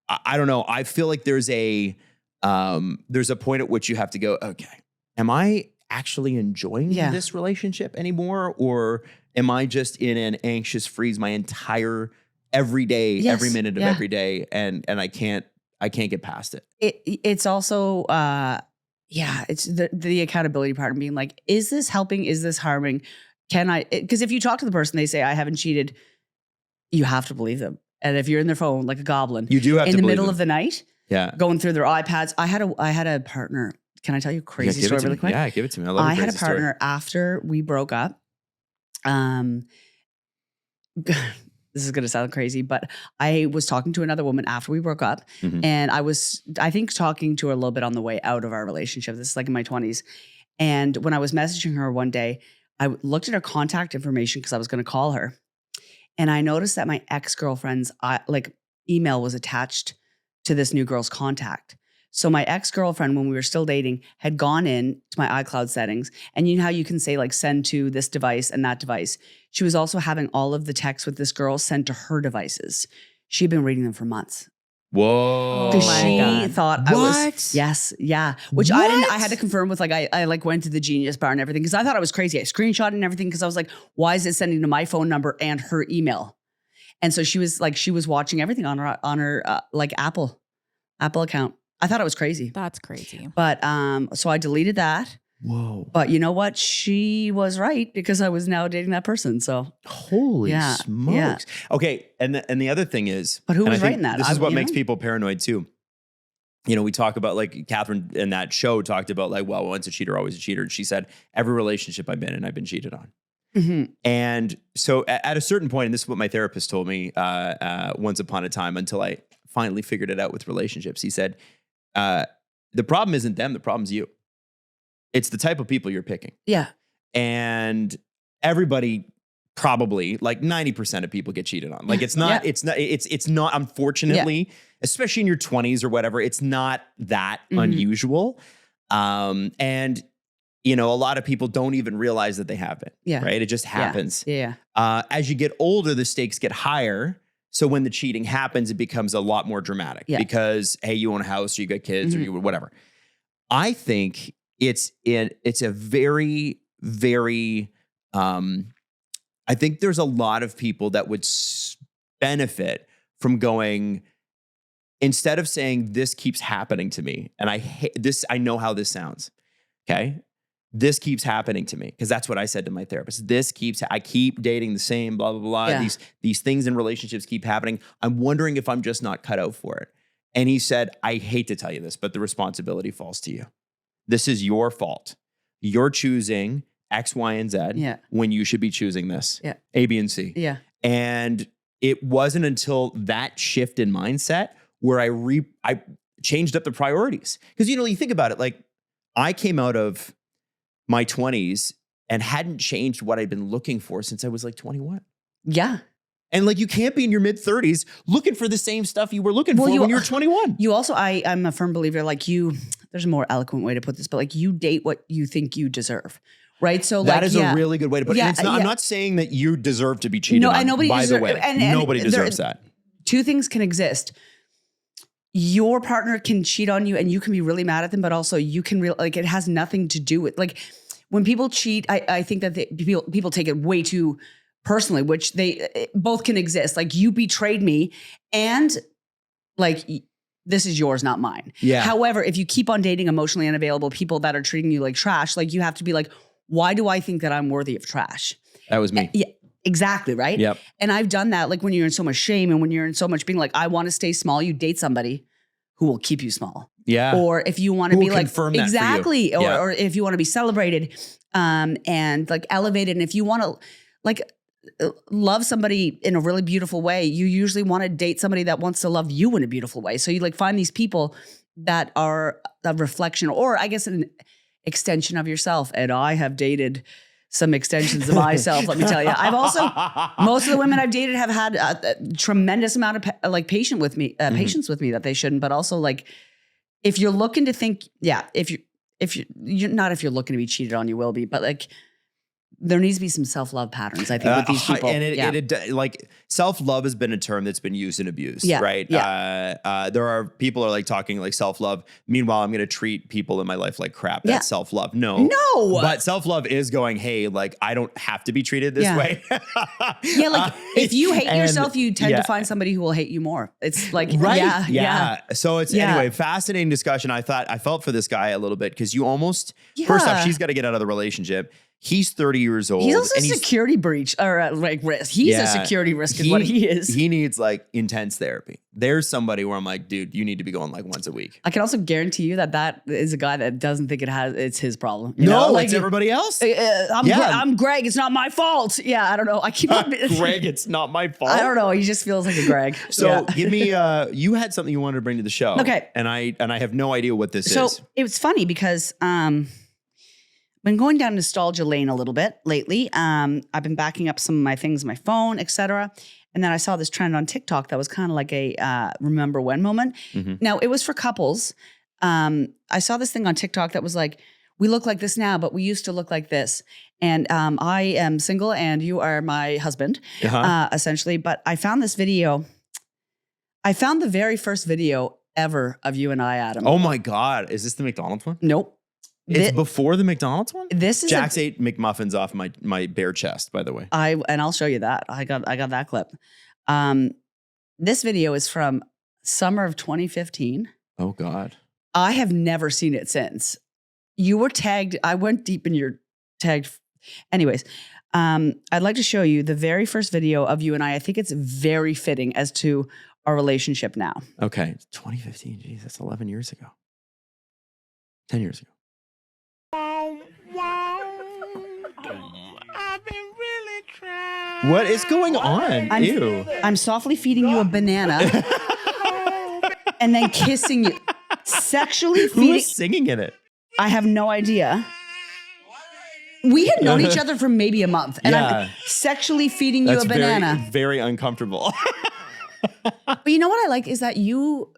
I don't know, I feel like there's a point at which you have to go, okay, am I actually enjoying this relationship anymore? Or am I just in an anxious freeze my entire every day, every minute of every day, and I can't get past it? It's also it's the accountability part and being like, is this helping? Is this harming? Can I? Because if you talk to the person, they say I haven't cheated, you have to believe them. And if you're in their phone like a goblin, you do have in to the believe middle them. of the night, going through their iPads. I had a partner. Can I tell you a crazy story really quick? Yeah, give it to me. I had a partner after we broke up. This is going to sound crazy, but I was talking to another woman after we broke up, and I think, talking to her a little bit on the way out of our relationship. This is like in my 20s. And when I was messaging her one day, I looked at her contact information because I was going to call her. And I noticed that my ex-girlfriend's email was attached to this new girl's contact. So my ex-girlfriend, when we were still dating, had gone in to my iCloud settings. And you know how you can say like send to this device and that device? She was also having all of the texts with this girl sent to her devices. She'd been reading them for months. Whoa. Because she thought I was, which What? I didn't, I had to confirm with I went to the Genius Bar and everything because I thought I was crazy. I screenshot and everything because I was like, why is it sending to my phone number and her email? And so she was watching everything on her Apple account. I thought it was crazy. That's crazy. But so I deleted that. Whoa. But you know what? She was right because I was now dating that person. So holy smokes. Yeah. Okay. And the other thing is, but who and was I think right in that? This is what makes people paranoid too. You know, we talk about like Catherine in that show talked about like, well, once a cheater, always a cheater. And she said, every relationship I've been in, I've been cheated on. Mm-hmm. And so at a certain point, and this is what my therapist told me once upon a time until I finally figured it out with relationships. He said, the problem isn't them. The problem's you. It's the type of people you're picking. Yeah. And everybody probably like 90% of people get cheated on. Like it's not, it's not, unfortunately, especially in your 20s or whatever, it's not that unusual. And you know, a lot of people don't even realize that they have it. Yeah. Right. It just happens. Yeah. As you get older, the stakes get higher. So when the cheating happens, it becomes a lot more dramatic because, hey, you own a house or you got kids or you whatever. I think it's a very, very, I think there's a lot of people that would benefit from going, instead of saying this keeps happening to me, and I hate this, I know how this sounds. Okay. This keeps happening to me because that's what I said to my therapist. I keep dating the same, blah, blah, blah. Yeah. These things in relationships keep happening. I'm wondering if I'm just not cut out for it. And he said, I hate to tell you this, but the responsibility falls to you. This is your fault. You're choosing X, Y, and Z when you should be choosing this. Yeah. A, B, and C. Yeah. And it wasn't until that shift in mindset where I changed up the priorities. Because, you know, you think about it, like I came out of my 20s and hadn't changed what I'd been looking for since I was like 21. Yeah. And like, you can't be in your mid 30s looking for the same stuff you were looking for when you were 21. You also, I'm a firm believer, like there's a more eloquent way to put this, but like you date what you think you deserve. Right. So that is a really good way to put it. And I'm not saying that you deserve to be cheated on, by the way. Nobody deserves that. Two things can exist. your partner can cheat on you and you can be really mad at them, but also you can like it has nothing to do with like when people cheat. I think that people take it way too personally, which they both can exist. Like you betrayed me and like this is yours, not mine. Yeah. However, if you keep on dating emotionally unavailable people that are treating you like trash, like you have to be like, why do I think that I'm worthy of trash? That was me. Yeah. Exactly, right? Yep. And I've done that like when you're in so much shame and when you're in so much being like, I want to stay small, you date somebody who will keep you small. Yeah. Or if you want to be like, confirm that exactly. for you. Or if you want to be celebrated and like elevated. And if you want to like love somebody in a really beautiful way, you usually want to date somebody that wants to love you in a beautiful way. So you like find these people that are a reflection or I guess an extension of yourself. And I have dated some extensions of myself, let me tell you. I've also, most of the women I've dated have had a tremendous amount of like patience with me that they shouldn't, but also like, if you're looking to think, if you're not, if you're looking to be cheated on, you will be, but like, there needs to be some self-love patterns, I think, with these people. And it like self-love has been a term that's been used and abused, right? Yeah. There are people are like talking like self-love. Meanwhile, I'm going to treat people in my life like crap. That's self-love. No. But self-love is going, hey, like I don't have to be treated this way. Like if you hate yourself, you tend to find somebody who will hate you more. It's like, So it's anyway, fascinating discussion. I felt for this guy a little bit because you almost, first off, she's got to get out of the relationship. He's 30 years old. He's also a security breach or like risk. He's a security risk is what he is. He needs like intense therapy. There's somebody where I'm like, dude, you need to be going like once a week. I can also guarantee you that is a guy that doesn't think it's his problem. Like it's everybody else. I'm Greg. It's not my fault. Yeah, I don't know. I keep on Greg, it's not my fault. I don't know. He just feels like a Greg. So give me you had something you wanted to bring to the show. Okay. And I have no idea what this is. So it was funny because been going down nostalgia lane a little bit lately. I've been backing up some of my things on my phone, etc. And then I saw this trend on TikTok that was kind of like a remember when moment. Mm-hmm. Now, it was for couples. I saw this thing on TikTok that was like, we look like this now, but we used to look like this. And I am single and you are my husband, essentially. But I found this video. I found the very first video ever of you and I, Adam. Oh my God. Is this the McDonald's one? Nope. It's before the McDonald's one? This is Jax ate McMuffins off my bare chest, by the way. And I'll show you that. I got that clip. This video is from summer of 2015. Oh God. I have never seen it since. You were tagged. I went deep in your tagged. Anyways, I'd like to show you the very first video of you and I. I think it's very fitting as to our relationship now. Okay. 2015. Geez, that's 11 years ago. 10 years ago. I've been really trying. What is going on? I'm softly feeding you a banana and then kissing you. Sexually feeding. Who is singing in it? I have no idea. We had known each other for maybe a month and I'm sexually feeding you a banana. Very, very uncomfortable. But you know what I like is that you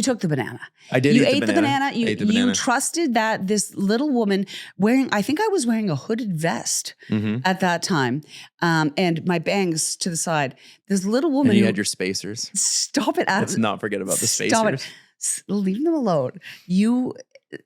took the banana. I did. You ate the banana. You trusted that this little woman I think I was wearing a hooded vest at that time, and my bangs to the side. This little woman. And you had your spacers. Stop it, Adam. Let's not forget about the spacers. Stop it. Leave them alone. You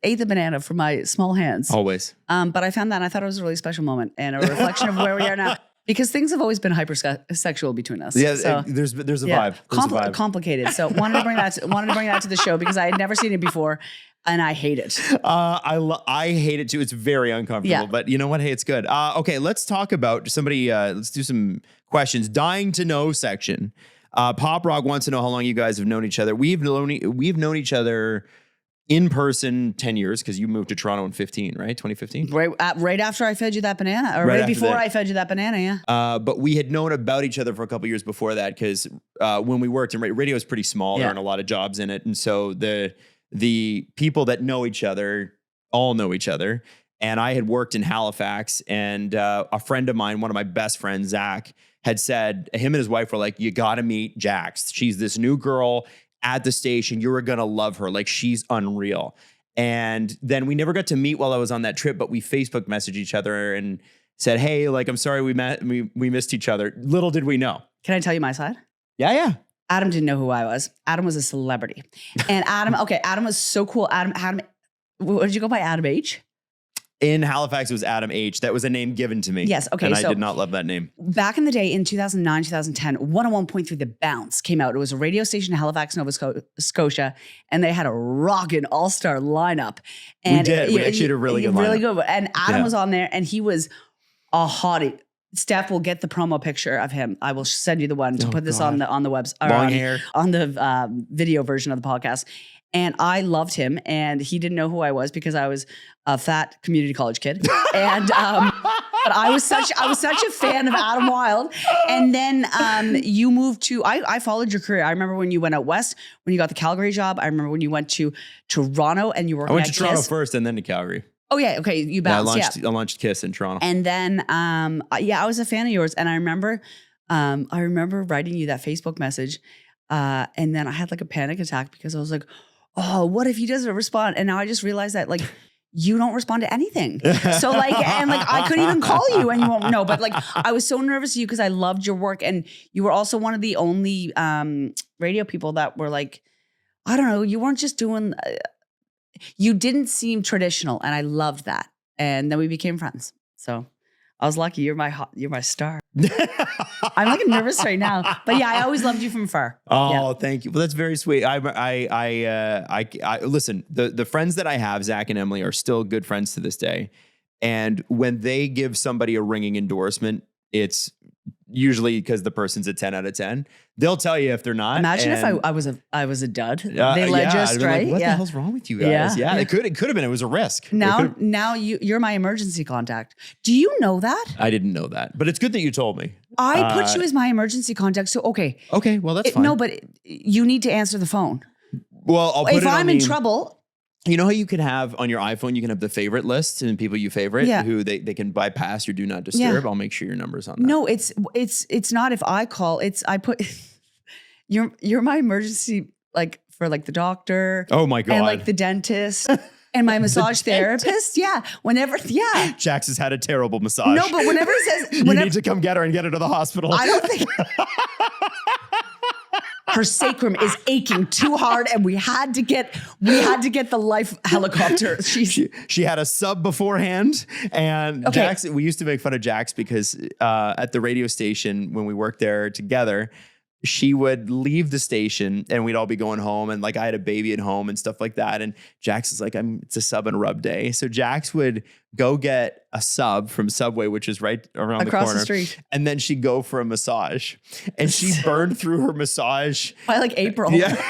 ate the banana from my small hands. Always. But I found that and I thought it was a really special moment and a reflection of where we are now. Because things have always been hypersexual between us. Yeah, so, there's a vibe. There's a vibe. Complicated. So wanted to bring that to the show because I had never seen it before, and I hate it. I hate it too. It's very uncomfortable, but you know what? Hey, it's good. Okay, let's talk about somebody. Let's do some questions. Dying to know section. Pop Rock wants to know how long you guys have known each other. We've known each other in person 10 years because you moved to Toronto in 2015. Right after I fed you that banana, or right before I fed you that banana, but we had known about each other for a couple years before that because when we worked in radio is pretty small. There aren't a lot of jobs in it. And so the people that know each other all know each other. And I had worked in Halifax and a friend of mine, one of my best friends, Zach, had said, him and his wife were like, you got to meet Jax. She's this new girl at the station. You were going to love her. Like, she's unreal. And then we never got to meet while I was on that trip, but we Facebook messaged each other and said, hey, like, I'm sorry we missed each other. Little did we know. Can I tell you my side? Yeah. Adam didn't know who I was. Adam was a celebrity. And Adam was so cool. Adam, what did you go by? Adam H? In Halifax, it was Adam H. That was a name given to me. Yes, okay. And I did not love that name. Back in the day, in 2009, 2010, 101.3 The Bounce came out. It was a radio station in Halifax, Nova Scotia, and they had a rockin' all-star lineup. And we did. We actually had a really good lineup. Really good. And Adam was on there, and he was a hottie. Steph will get the promo picture of him. I will send you the one to put this on the webs. Long hair. On the video version of the podcast. And I loved him, and he didn't know who I was because I was a fat community college kid. And but I was such a fan of Adam Wilde. And then you moved to. I followed your career. I remember when you went out west, when you got the Calgary job. I remember when you went to Toronto and you were. I went to Toronto first, and then to Calgary. Oh yeah, okay. You bounced. I launched Kiss in Toronto, and then I was a fan of yours, and I remember writing you that Facebook message, and then I had like a panic attack because I was like, oh, what if he doesn't respond? And now I just realized that like you don't respond to anything. So like, and like I couldn't even call you and you won't know. But like I was so nervous to you because I loved your work. And you were also one of the only radio people that were like, I don't know, you weren't just doing, you didn't seem traditional. And I loved that. And then we became friends. So I was lucky. You're my star. I'm like nervous right now, but yeah, I always loved you from far. Oh, yeah. Thank you. Well, that's very sweet. I listen. The friends that I have, Zach and Emily, are still good friends to this day. And when they give somebody a ringing endorsement, it's usually because the person's a 10 out of 10. They'll tell you if they're not. Imagine if I was a dud. They led you astray. Like, what the hell's wrong with you guys? Yeah. It could have been. It was a risk. Now you're my emergency contact. Do you know that? I didn't know that, but it's good that you told me. I put you as my emergency contact. So okay. Okay. Well, that's fine. No, but you need to answer the phone. Well, I'll put if I'm in trouble. You know how you can have on your iPhone, you can have the favorite list and people you favorite who they can bypass your do not disturb. I'll make sure your number's on that. No, it's not if I call, I put you're my emergency, like for like the doctor. Oh my God. And like the dentist and my massage therapist. Yeah. Jax has had a terrible massage. No, but whenever it says you need to come get her and get her to the hospital. I don't think her sacrum is aching too hard, and we had to get the life helicopter. She had a sub beforehand, and Jax. We used to make fun of Jax because at the radio station when we worked there together, she would leave the station and we'd all be going home, and like I had a baby at home and stuff like that. And Jax is like, it's a sub and rub day. So Jax would go get a sub from Subway, which is right around across the corner. The street. And then she'd go for a massage, and she burned through her massage by like April. Yeah.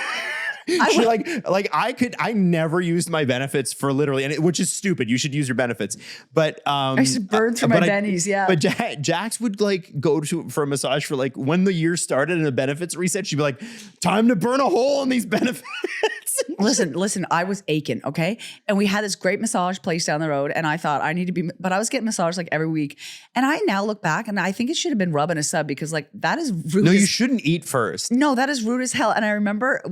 I never used my benefits for literally, which is stupid. You should use your benefits. But I should burn through my bennies, yeah. But Jax would like go for a massage for like when the year started and the benefits reset. She'd be like, time to burn a hole in these benefits. Listen, I was aching, okay? And we had this great massage place down the road, and I thought I need to be, but I was getting massaged like every week. And I now look back and I think it should have been rubbing a sub because like that is rude. No, you shouldn't eat first. No, that is rude as hell. And I remember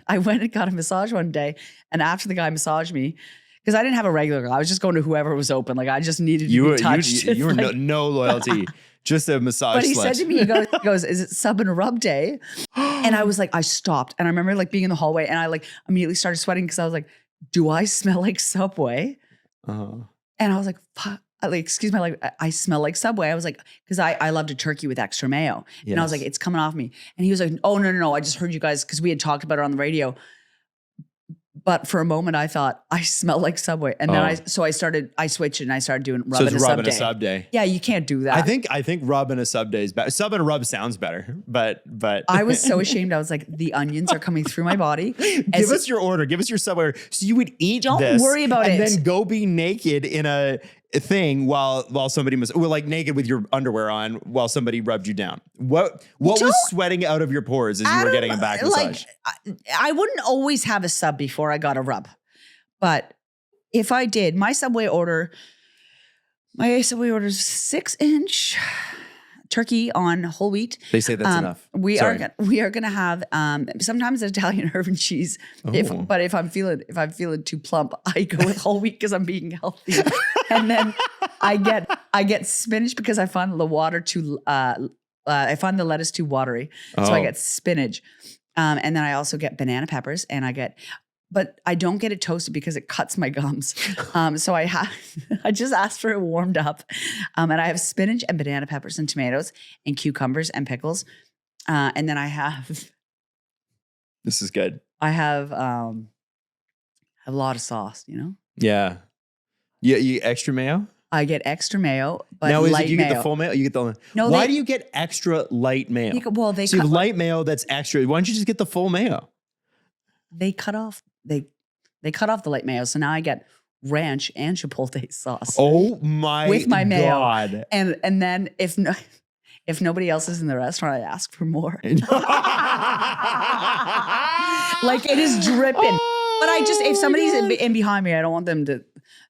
I went and got a massage one day, and after the guy massaged me, because I didn't have a regular guy, I was just going to whoever was open. Like I just needed to be touched. You were like, no loyalty. Just a massage. But he said to me, he goes, is it sub and rub day? And I was like, I stopped. And I remember like being in the hallway and I like immediately started sweating because I was like, do I smell like Subway? And I was like, fuck. Like, excuse me, like I smell like Subway. I was like, because I loved a turkey with extra mayo. Yes. And I was like, it's coming off me. And he was like, oh, no. I just heard you guys, because we had talked about it on the radio. But for a moment, I thought I smell like Subway, and then I switched and I started doing rub and a sub day. Yeah, you can't do that. I think rub and a sub day is better. Sub and a rub sounds better, but I was so ashamed. I was like, the onions are coming through my body. Give us your order. Give us your sub order. So you would eat. Don't worry about it. And then go be naked in a thing while somebody was like naked with your underwear on while somebody rubbed you down. What was sweating out of your pores as you were getting a back massage? I wouldn't always have a sub before I got a rub, but if I did, my Subway order is 6-inch turkey on whole wheat. They say that's enough. We are going to have sometimes Italian herb and cheese. But if I'm feeling too plump, I go with whole wheat because I'm being healthy. And then I get spinach because I find the water too I find the lettuce too watery. So I get spinach. And then I also get banana peppers but I don't get it toasted because it cuts my gums. So I just asked for it warmed up. And I have spinach and banana peppers and tomatoes and cucumbers and pickles. And then I have. This is good. I have a lot of sauce, Yeah. You extra mayo? I get extra mayo, but now, light you mayo. get the full mayo? You get the No, why do you get extra light mayo? They so you have light mayo that's extra. Why don't you just get the full mayo? They cut off the light mayo, so now I get ranch and chipotle sauce. Oh my with my mayo. God. And then if nobody else is in the restaurant, I ask for more. Like it is dripping. But if somebody's in behind me, I don't want them to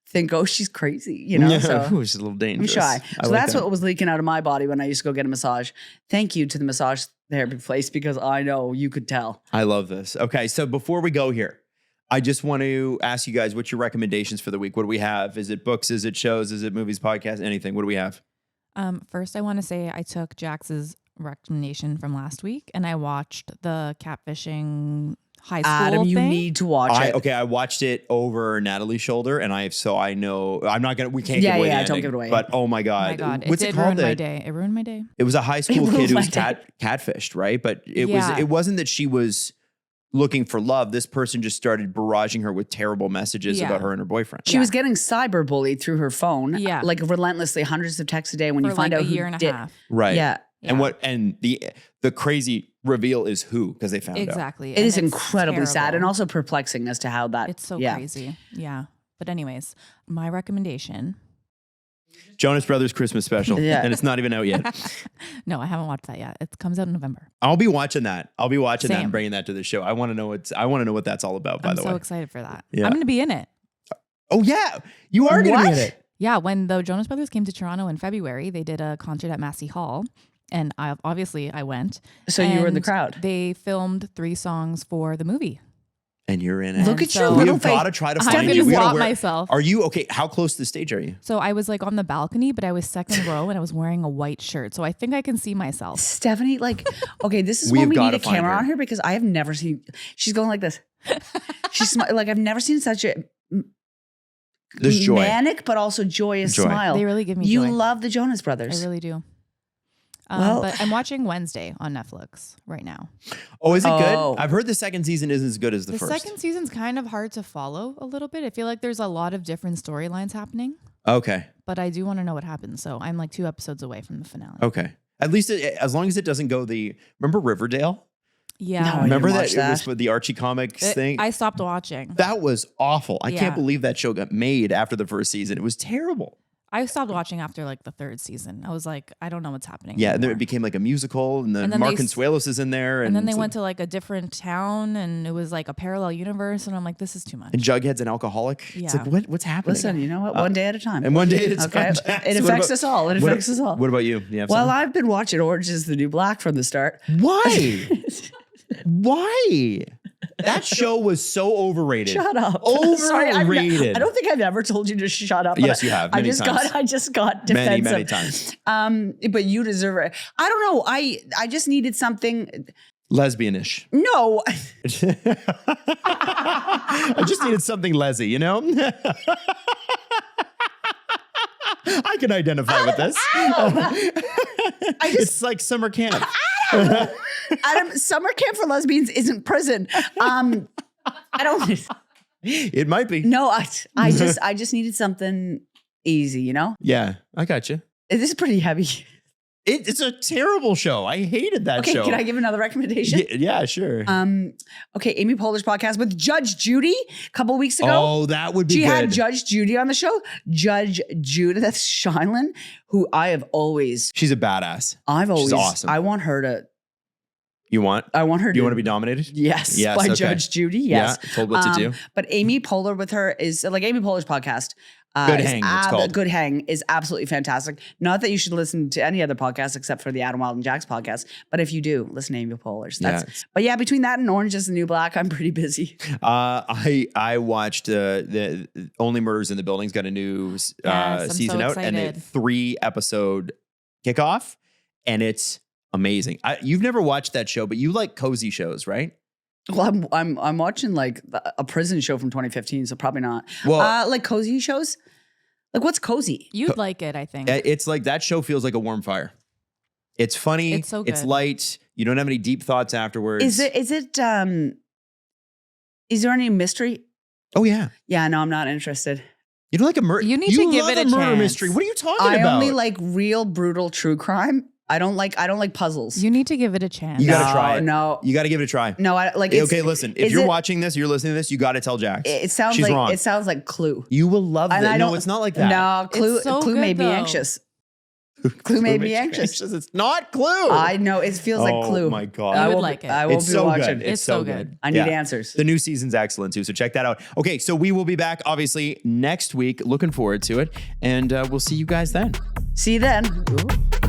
think, oh, she's crazy, So She's a little dangerous. I'm shy. So that's what was leaking out of my body when I used to go get a massage. Thank you to the massage therapy place because I know you could tell. I love this. Okay, so before we go here, I just want to ask you guys, what's your recommendations for the week? What do we have? Is it books? Is it shows? Is it movies, podcasts, anything? What do we have? First, I want to say I took Jax's recommendation from last week and I watched the catfishing high school Adam, you thing. need to watch it. Okay, I watched it over Natalie's shoulder, and I know I'm not gonna. We can't give away the ending, don't give it away. But oh my God, What's it called? Ruin my day. It ruined my day. It was a high school kid who was catfished, right? But it wasn't that she was looking for love. This person just started barraging her with terrible messages about her and her boyfriend. She was getting cyberbullied through her phone, like relentlessly, hundreds of texts a day. When for you find out a year and a half, right? Yeah. And the crazy reveal is who, because they found out. Exactly. It is incredibly sad and also perplexing as to how that. It's so crazy. Yeah. But anyways, my recommendation. Jonas Brothers Christmas special. And it's not even out yet. No, I haven't watched that yet. It comes out in November. I'll be watching that. That and bringing that to the show. I want to know what that's all about, by the way. I'm so excited for that. Yeah. I'm going to be in it. Oh yeah. You are going to be in it. Yeah. When the Jonas Brothers came to Toronto in February, they did a concert at Massey Hall. And I went. So you were in the crowd. They filmed 3 songs for the movie. And you're in it. Look at your little face. We've got to try to find I'm you. going to swap myself. Are you okay? How close to the stage are you? So I was like on the balcony, but I was second row and I was wearing a white shirt. So I think I can see myself. Stephanie, okay, this is when we need a camera on her because I have never seen. She's going like this. She's like I've never seen such a. There's joy. Manic, but also joyous smile. They really give me You joy. love the Jonas Brothers. I really do. Well, but I'm watching Wednesday on Netflix right now. Oh, is it good? I've heard the second season isn't as good as the first. The second season's kind of hard to follow a little bit. I feel like there's a lot of different storylines happening. Okay. But I do want to know what happens. So I'm like 2 episodes away from the finale. Okay. At least as long as it doesn't go remember Riverdale? Yeah. No, remember that? It was with the Archie comics thing? I stopped watching. That was awful. I can't believe that show got made after the first season. It was terrible. I stopped watching after like the 3rd season. I was like, I don't know what's happening. Yeah, and then anymore. it became like a musical, and then Mark Consuelos is in there. And then they went to like a different town, and it was like a parallel universe, and I'm like, this is too much. And Jughead's an alcoholic. Yeah. It's like, what's happening? Listen, you know what? One day at a time. And one day at a time. Okay. It affects us all. It affects us all. What about you? Well, I've been watching Orange is the New Black from the start. Why? Why? That show was so overrated. Shut up. Overrated. Sorry, I don't think I've ever told you to shut up. Yes, you have. Many times. I just got defensive. Many times. But you deserve it. I don't know. I just needed something. Lesbianish. No. I just needed something lesy, you know? I can identify with this. It's like summer camp. Adam, summer camp for lesbians isn't prison. I don't. It might be. No, I just needed something easy, you know? Yeah, I got you. This is pretty heavy. It's a terrible show. I hated that show. Okay, can I give another recommendation? Yeah, sure. Okay, Amy Poehler's podcast with Judge Judy a couple weeks ago. Oh, that would be good. She had Judge Judy on the show. Judge Judith Scheinlin, who I have always... She's a badass. She's awesome. I want her to... You want? I want her to... You want to be dominated? Yes, by okay. Judge Judy, yes. Yeah, told what to do. But Amy Poehler with her is... Like Amy Poehler's podcast... Good Hang, it's called. Good Hang is absolutely fantastic. Not that you should listen to any other podcast except for the Adam and Jax podcast, but if you do, listen to Amy Poehler's. But yeah, between that and Orange is the New Black, I'm pretty busy. I watched the Only Murders in the Building's got a new season out, and a 3-episode kickoff, and it's amazing. You've never watched that show, but you like cozy shows, right? Well, I'm watching like a prison show from 2015, so probably not. Well, like cozy shows. Like what's cozy? You'd like it, I think. it's like that show feels like a warm fire. It's funny. It's so good. It's light. You don't have any deep thoughts afterwards. Is there any mystery? Oh yeah. Yeah, no, I'm not interested. You don't like a murder. You need to give love it a murder chance. mystery. What are you talking I about? only like real brutal true crime. I don't like puzzles. You need to give it a chance. You gotta try it. No, You got to give it a try. no, I like. Okay, listen. If is you're it- watching this, you're listening to this, you got to tell Jax. It sounds She's like wrong. it sounds like Clue. You will love And it. I No, don't- it's not like that. No, Clue. It's so Clue good, made me though. anxious. Clue made me anxious. It's not Clue. I know it feels like Clue. Oh my God. I You would will like it. I will It's be so watching. good. It's so good. I need answers. The new season's excellent too, so check that out. Okay, so we will be back obviously next week. Looking forward to it, and we'll see you guys then. See you then. Ooh.